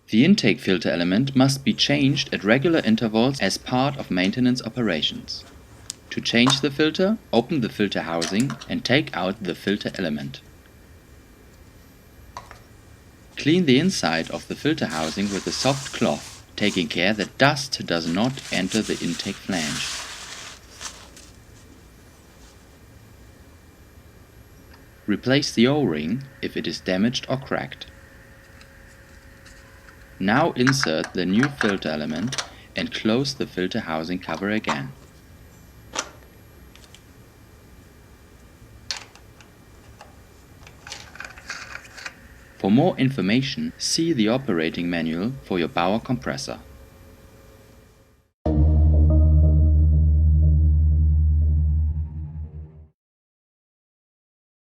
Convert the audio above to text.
The intake filter element must be changed at regular intervals as part of maintenance operations. To change the filter, open the filter housing and take out the filter element. Clean the inside of the filter housing with a soft cloth, taking care that dust does not enter the intake flange. Replace the O-ring if it is damaged or cracked. Now insert the new filter element and close the filter housing cover again. For more information, see the operating manual for your BAUER compressor.